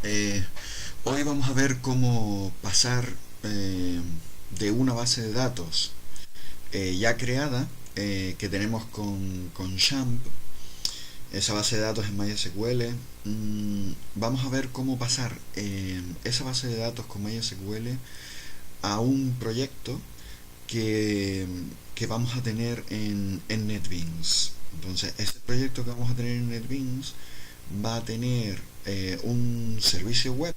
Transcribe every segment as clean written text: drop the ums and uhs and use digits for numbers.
Eh, Hoy vamos a ver cómo pasar de una base de datos ya creada que tenemos con XAMPP, esa base de datos en MySQL. Vamos a ver cómo pasar esa base de datos con MySQL a un proyecto que, que vamos a tener en NetBeans. Entonces, este proyecto que vamos a tener en NetBeans va a tener un servicio web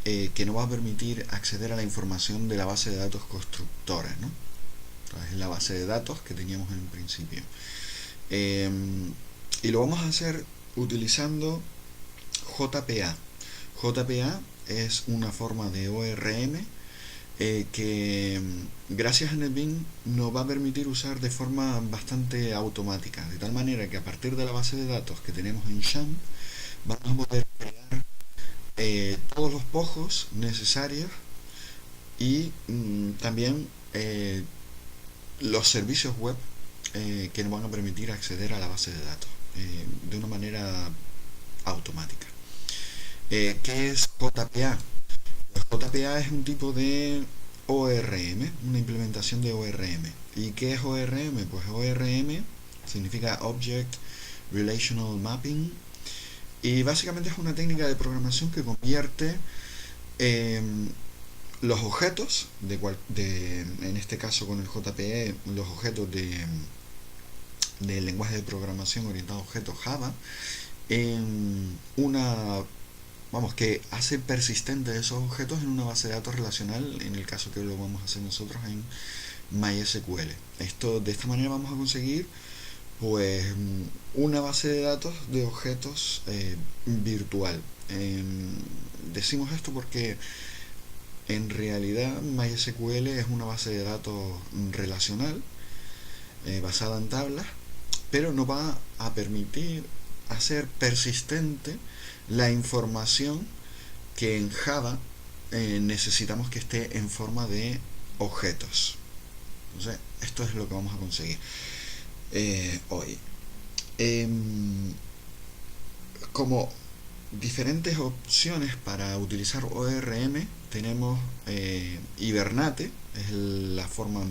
que nos va a permitir acceder a la información de la base de datos constructora, ¿no? Es la base de datos que teníamos en un principio. Eh, y lo vamos a hacer utilizando JPA. JPA es una forma de ORM que gracias a NetBeans nos va a permitir usar de forma bastante automática, de tal manera que a partir de la base de datos que tenemos en XAMPP vamos a poder crear todos los pojos necesarios y también los servicios web que nos van a permitir acceder a la base de datos de una manera automática. ¿Qué es JPA? Pues JPA es un tipo de ORM, una implementación de ORM. ¿Y qué es ORM? Pues ORM significa Object Relational Mapping, y básicamente es una técnica de programación que convierte eh, los objetos, en este caso con el JPE, los objetos del lenguaje de programación orientado a objetos Java, en una, vamos, que hace persistente esos objetos en una base de datos relacional, en el caso que lo vamos a hacer nosotros en MySQL. De esta manera vamos a conseguir pues una base de datos de objetos virtual. Decimos esto porque en realidad MySQL es una base de datos relacional basada en tablas, pero nos va a permitir hacer persistente la información que en Java necesitamos que esté en forma de objetos. Entonces, esto es lo que vamos a conseguir hoy. Como diferentes opciones para utilizar ORM tenemos Hibernate, es la forma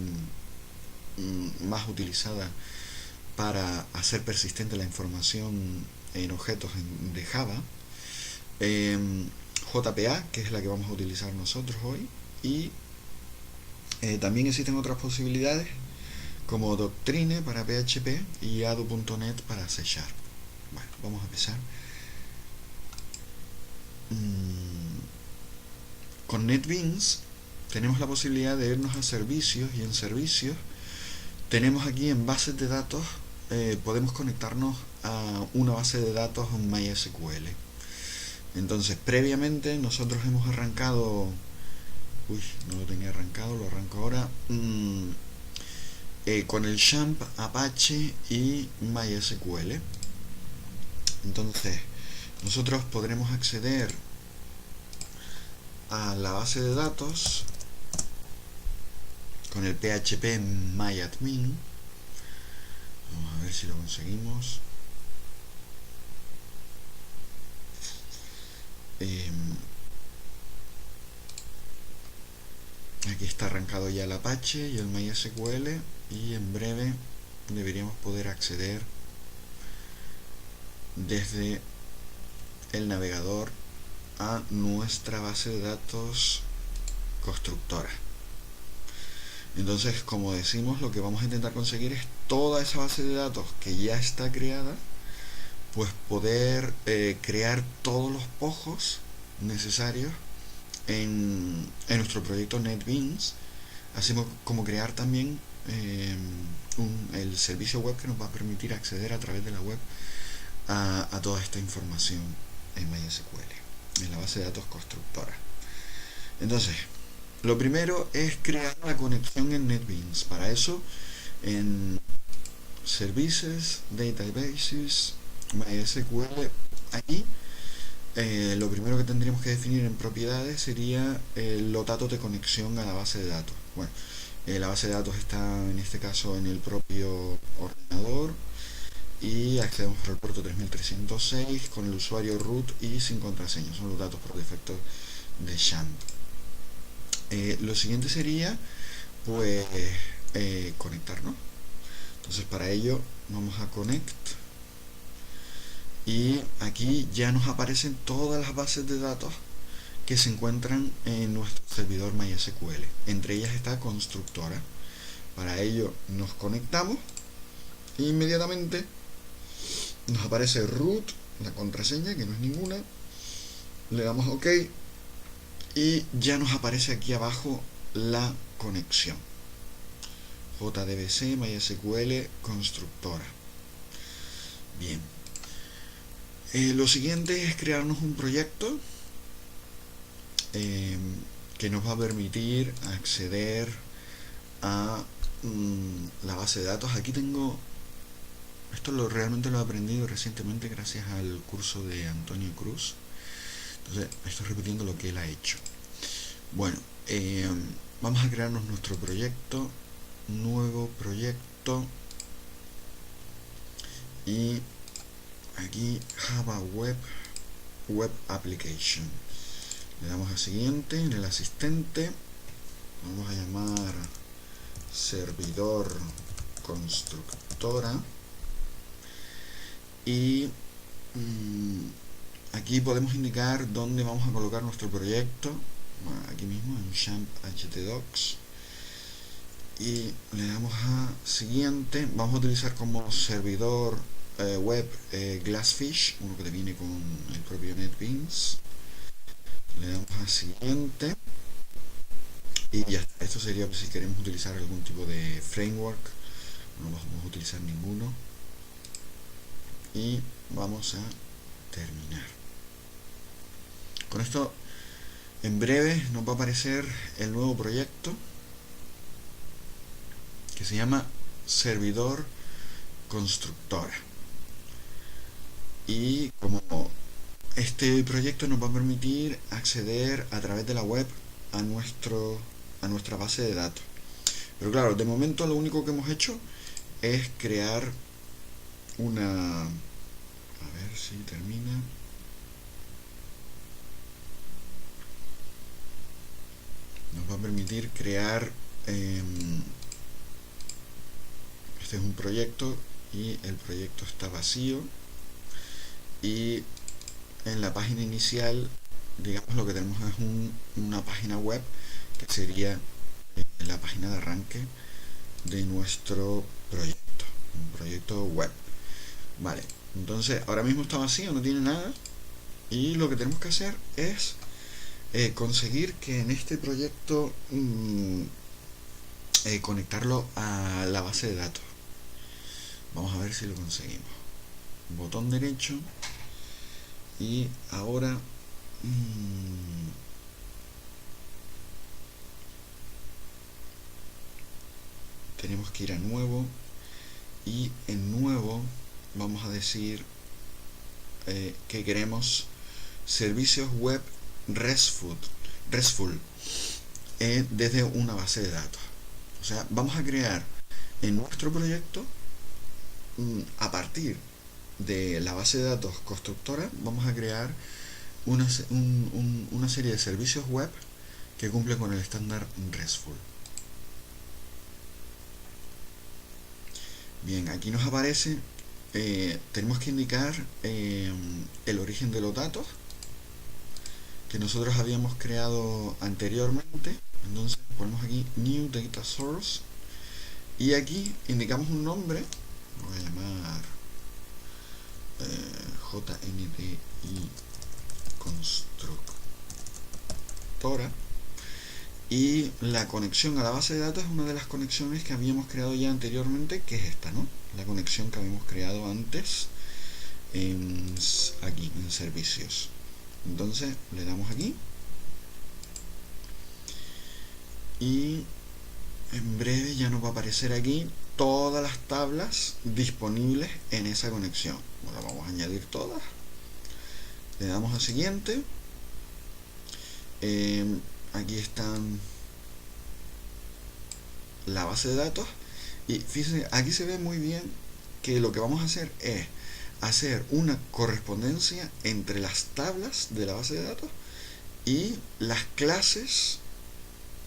más utilizada para hacer persistente la información en objetos de Java. JPA, que es la que vamos a utilizar nosotros hoy, y también existen otras posibilidades como Doctrine para PHP y Ado.net para C#. Bueno, vamos a empezar. Con NetBeans tenemos la posibilidad de irnos a servicios, y en servicios tenemos aquí en bases de datos, podemos conectarnos a una base de datos en MySQL. Entonces, previamente nosotros hemos arrancado, no lo tenía arrancado, lo arranco ahora, con el XAMPP, Apache y MySQL. Entonces, nosotros podremos acceder a la base de datos con el PHP MyAdmin. Vamos a ver si lo conseguimos. Aquí está arrancado ya el Apache y el MySQL, y en breve deberíamos poder acceder desde el navegador a nuestra base de datos constructora. Entonces, como decimos, lo que vamos a intentar conseguir es toda esa base de datos que ya está creada, pues poder crear todos los pojos necesarios en nuestro proyecto NetBeans, así como crear también el servicio web que nos va a permitir acceder a través de la web a toda esta información en MySQL, en la base de datos constructora. Entonces, lo primero es crear la conexión en NetBeans. Para eso, en Services, Databases, MySQL, aquí lo primero que tendríamos que definir en propiedades sería los datos de conexión a la base de datos. Bueno, la base de datos está en este caso en el propio ordenador, y accedemos por el puerto 3306 con el usuario root y sin contraseña. Son los datos por defecto de Champ. Lo siguiente sería pues conectarnos. Entonces para ello vamos a connect y aquí ya nos aparecen todas las bases de datos que se encuentran en nuestro servidor MySQL. Entre ellas está Constructora. Para ello nos conectamos e inmediatamente nos aparece root, la contraseña que no es ninguna, le damos OK y ya nos aparece aquí abajo la conexión. JDBC MySQL Constructora. Bien, lo siguiente es crearnos un proyecto que nos va a permitir acceder a la base de datos. Aquí tengo esto, realmente lo he aprendido recientemente gracias al curso de Antonio Cruz. Entonces estoy repitiendo lo que él ha hecho. Bueno, vamos a crearnos nuestro proyecto, nuevo proyecto, y aquí Java Web Application. Le damos a siguiente en el asistente. Vamos a llamar servidor constructora y aquí podemos indicar dónde vamos a colocar nuestro proyecto. Bueno, aquí mismo en Champ htdocs y le damos a siguiente. Vamos a utilizar como servidor web Glassfish, uno que te viene con el propio NetBeans. Le damos a siguiente y ya está. Esto sería si queremos utilizar algún tipo de framework. No vamos a utilizar ninguno y vamos a terminar. Con esto en breve nos va a aparecer el nuevo proyecto que se llama servidor constructora, y como este proyecto nos va a permitir acceder a través de la web a nuestra base de datos. Pero claro, de momento lo único que hemos hecho es crear una... A ver si termina. Nos va a permitir crear... este es un proyecto y el proyecto está vacío, y en la página inicial, digamos, lo que tenemos es una página web que sería la página de arranque de nuestro proyecto, un proyecto web. Vale, entonces ahora mismo está vacío, no tiene nada, y lo que tenemos que hacer es conseguir que en este proyecto conectarlo a la base de datos. Vamos a ver si lo conseguimos. Botón derecho y ahora tenemos que ir a nuevo, y en nuevo vamos a decir que queremos servicios web RESTful desde una base de datos. O sea, vamos a crear en nuestro proyecto, a partir de la base de datos constructora, vamos a crear una serie de servicios web que cumple con el estándar RESTful. Bien, aquí nos aparece, tenemos que indicar el origen de los datos que nosotros habíamos creado anteriormente. Entonces ponemos aquí New Data Source y aquí indicamos un nombre. Lo voy a llamar JNDI constructora, y la conexión a la base de datos es una de las conexiones que habíamos creado ya anteriormente, que es esta, ¿no? La conexión que habíamos creado antes aquí en servicios. Entonces le damos aquí y en breve ya nos va a aparecer aquí todas las tablas disponibles en esa conexión. Bueno, vamos a añadir todas. Le damos a siguiente. Aquí están la base de datos y fíjense, aquí se ve muy bien que lo que vamos a hacer es hacer una correspondencia entre las tablas de la base de datos y las clases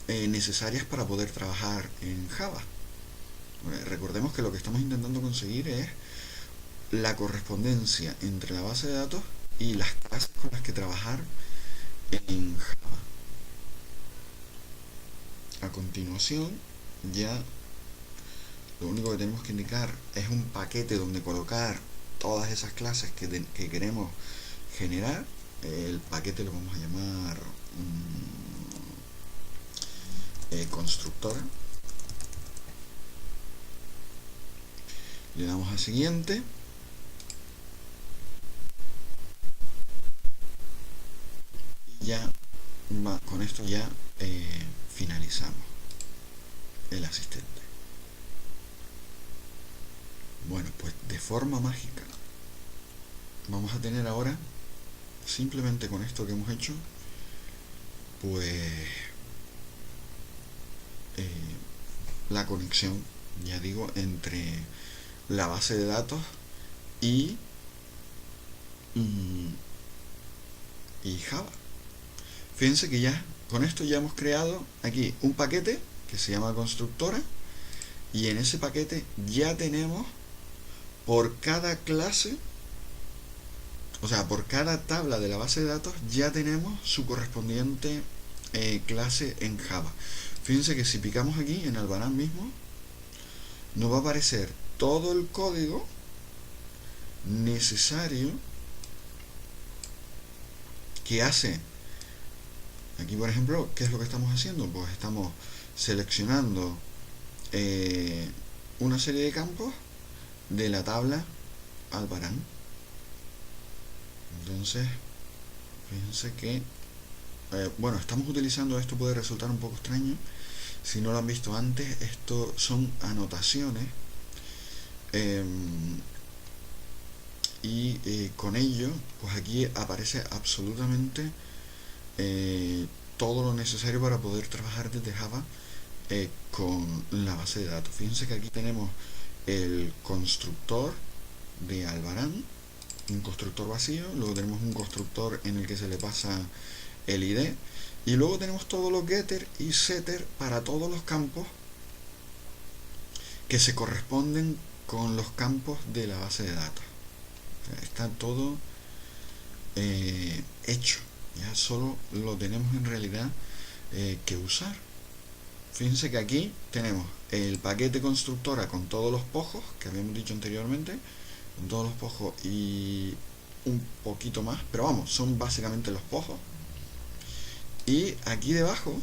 necesarias para poder trabajar en Java. Recordemos que lo que estamos intentando conseguir es la correspondencia entre la base de datos y las clases con las que trabajar en Java. A continuación, ya lo único que tenemos que indicar es un paquete donde colocar todas esas clases que queremos generar. El paquete lo vamos a llamar constructora. Le damos a siguiente. Y ya con esto ya finalizamos el asistente. Bueno, pues de forma mágica vamos a tener ahora, simplemente con esto que hemos hecho, pues la conexión, ya digo, entre la base de datos y Java. Fíjense que ya con esto ya hemos creado aquí un paquete que se llama constructora, y en ese paquete ya tenemos por cada clase, o sea, por cada tabla de la base de datos ya tenemos su correspondiente clase en Java. Fíjense que si picamos aquí en Albarán mismo, nos va a aparecer todo el código necesario que hace. Aquí, por ejemplo, ¿qué es lo que estamos haciendo? Pues estamos seleccionando una serie de campos de la tabla Albarán. Entonces, fíjense que bueno, estamos utilizando, esto puede resultar un poco extraño si no lo han visto antes. Esto son anotaciones y con ello pues aquí aparece absolutamente todo lo necesario para poder trabajar desde Java con la base de datos. Fíjense que aquí tenemos el constructor de Albarán, un constructor vacío, luego tenemos un constructor en el que se le pasa el ID, y luego tenemos todos los getter y setter para todos los campos que se corresponden con los campos de la base de datos. O sea, está todo hecho, ya solo lo tenemos en realidad que usar. Fíjense que aquí tenemos el paquete constructora con todos los pojos que habíamos dicho anteriormente, con todos los pojos y un poquito más, pero vamos, son básicamente los pojos. Y aquí debajo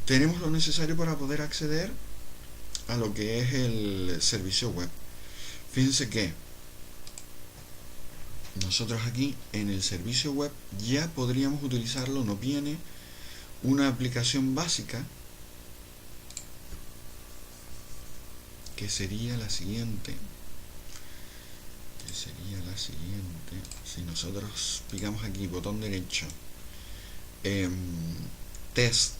tenemos lo necesario para poder acceder a lo que es el servicio web. Fíjense que nosotros aquí en el servicio web ya podríamos utilizarlo, nos viene una aplicación básica que sería la siguiente. Si nosotros picamos aquí botón derecho, Test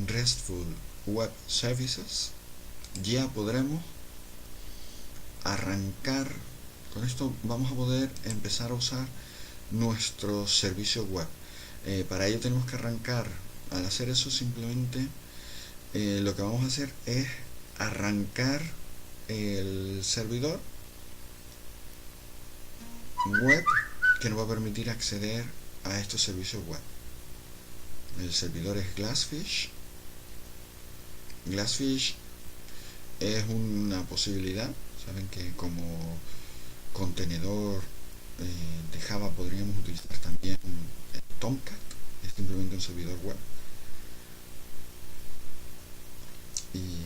RESTful Web Services, ya podremos arrancar. Con esto vamos a poder empezar a usar nuestro servicio web. Para ello tenemos que arrancar. Al hacer eso, simplemente lo que vamos a hacer es arrancar el servidor web que nos va a permitir acceder a estos servicios web. El servidor es Glassfish. Glassfish es una posibilidad. Saben que como contenedor de Java podríamos utilizar también Tomcat. Es simplemente un servidor web. Y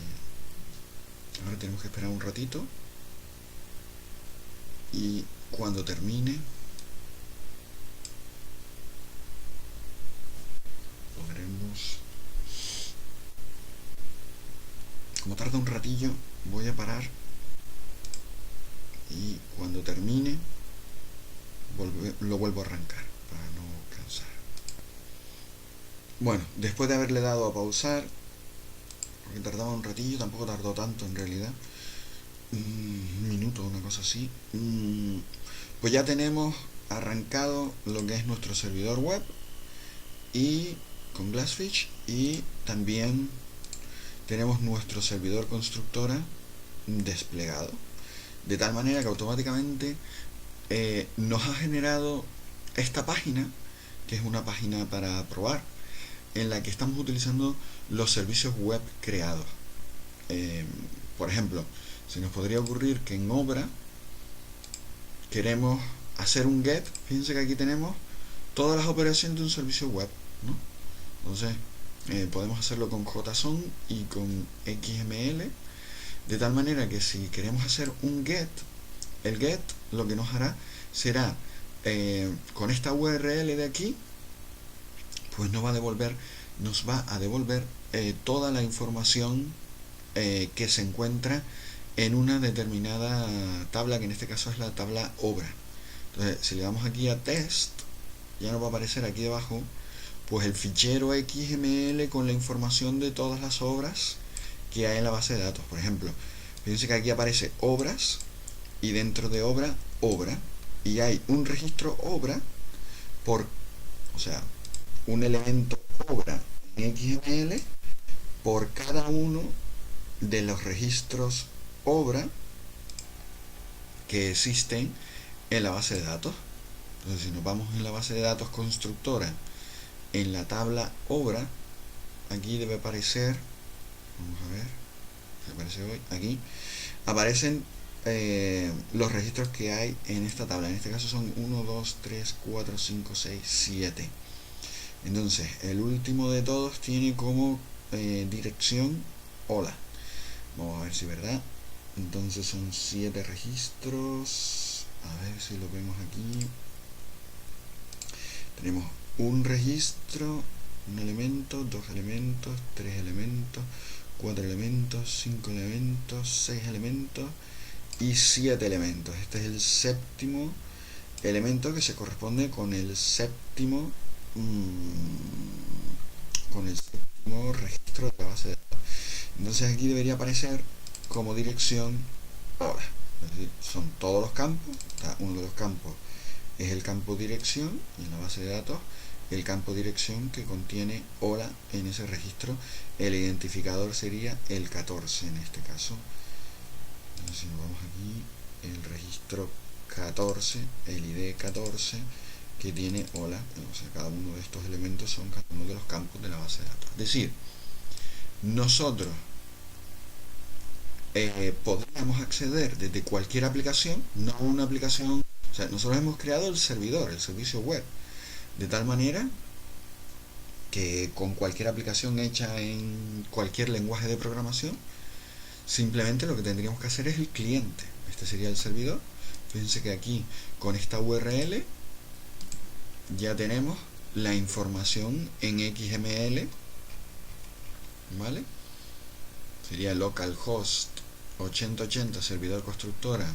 ahora tenemos que esperar un ratito, y cuando termine podremos, como tarda un ratillo, voy a parar, y cuando termine lo vuelvo a arrancar para no cansar. Bueno, después de haberle dado a pausar, porque tardaba un ratillo, tampoco tardó tanto en realidad, minuto, una cosa así, pues ya tenemos arrancado lo que es nuestro servidor web y con Glassfish, y también tenemos nuestro servidor constructora desplegado, de tal manera que automáticamente nos ha generado esta página, que es una página para probar, en la que estamos utilizando los servicios web creados. Por ejemplo, se nos podría ocurrir que en obra queremos hacer un get. Fíjense que aquí tenemos todas las operaciones de un servicio web, ¿no? Entonces podemos hacerlo con JSON y con XML, de tal manera que si queremos hacer un get, el get lo que nos hará será con esta URL de aquí, pues nos va a devolver toda la información que se encuentra en una determinada tabla, que en este caso es la tabla obra. Entonces, si le damos aquí a test, ya nos va a aparecer aquí debajo pues el fichero XML con la información de todas las obras que hay en la base de datos. Por ejemplo, fíjense que aquí aparece obras, y dentro de obra, y hay un registro obra o sea, un elemento obra en XML por cada uno de los registros obra que existen en la base de datos. Entonces, si nos vamos en la base de datos constructora, en la tabla obra, aquí debe aparecer, vamos a ver si aparece hoy, aquí aparecen los registros que hay en esta tabla. En este caso son 1, 2, 3, 4, 5, 6, 7. Entonces, el último de todos tiene como dirección hola. Vamos a ver si es verdad. Entonces son 7 registros. A ver si lo vemos aquí. Tenemos un registro, un elemento, 2 elementos, 3 elementos, 4 elementos, 5 elementos, 6 elementos y 7 elementos. Este es el séptimo elemento, que se corresponde con el séptimo registro de la base de datos. Entonces aquí debería aparecer como dirección hola. Es decir, son todos los campos. Uno de los campos es el campo dirección, y en la base de datos el campo dirección que contiene hola en ese registro. El identificador sería el 14 en este caso. Entonces, si nos vamos aquí, el registro 14, el ID 14, que tiene hola. O sea, cada uno de estos elementos son cada uno de los campos de la base de datos. Es decir, nosotros podríamos acceder desde cualquier aplicación, no una aplicación. O sea, nosotros hemos creado el servidor, el servicio web, de tal manera que con cualquier aplicación hecha en cualquier lenguaje de programación, simplemente lo que tendríamos que hacer es el cliente. Este sería el servidor. Fíjense que aquí con esta URL ya tenemos la información en XML, ¿vale? Sería localhost 8080 servidor constructora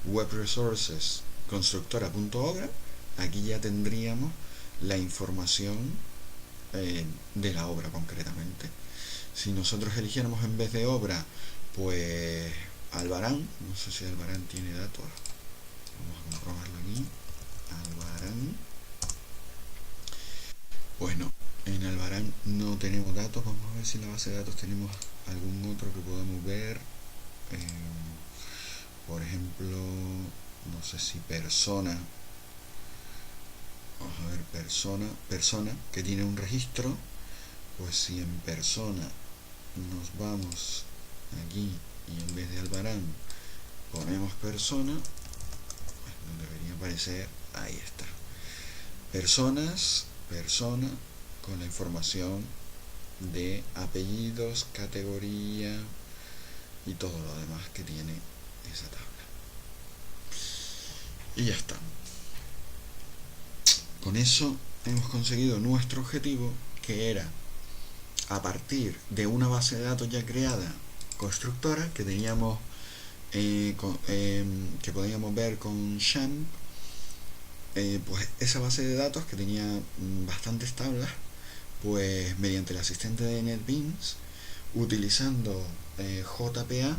web resources constructora.obra. Aquí ya tendríamos la información de la obra concretamente. Si nosotros eligiéramos en vez de obra, pues Albarán, no sé si Albarán tiene datos, vamos a comprobarlo aquí. Albarán, pues no, en Albarán no tenemos datos. Vamos a ver si en la base de datos tenemos algún otro que podamos ver. Por ejemplo, no sé si persona. Vamos a ver, persona que tiene un registro. Pues si en persona nos vamos aquí y en vez de Albarán ponemos persona, pues debería aparecer, ahí está, persona con la información de apellidos, categoría y todo lo demás que tiene esa tabla. Y ya está. Con eso hemos conseguido nuestro objetivo, que era, a partir de una base de datos ya creada, constructora, que teníamos que podíamos ver con Champ, pues esa base de datos, que tenía bastantes tablas, pues mediante el asistente de NetBeans, utilizando JPA,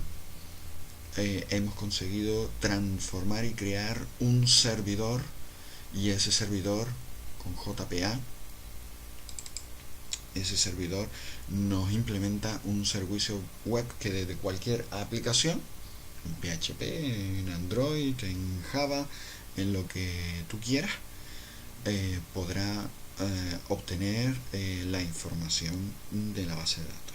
hemos conseguido transformar y crear un servidor, y ese servidor con JPA, ese servidor nos implementa un servicio web que desde cualquier aplicación, en PHP, en Android, en Java, en lo que tú quieras, podrá obtener la información de la base de datos.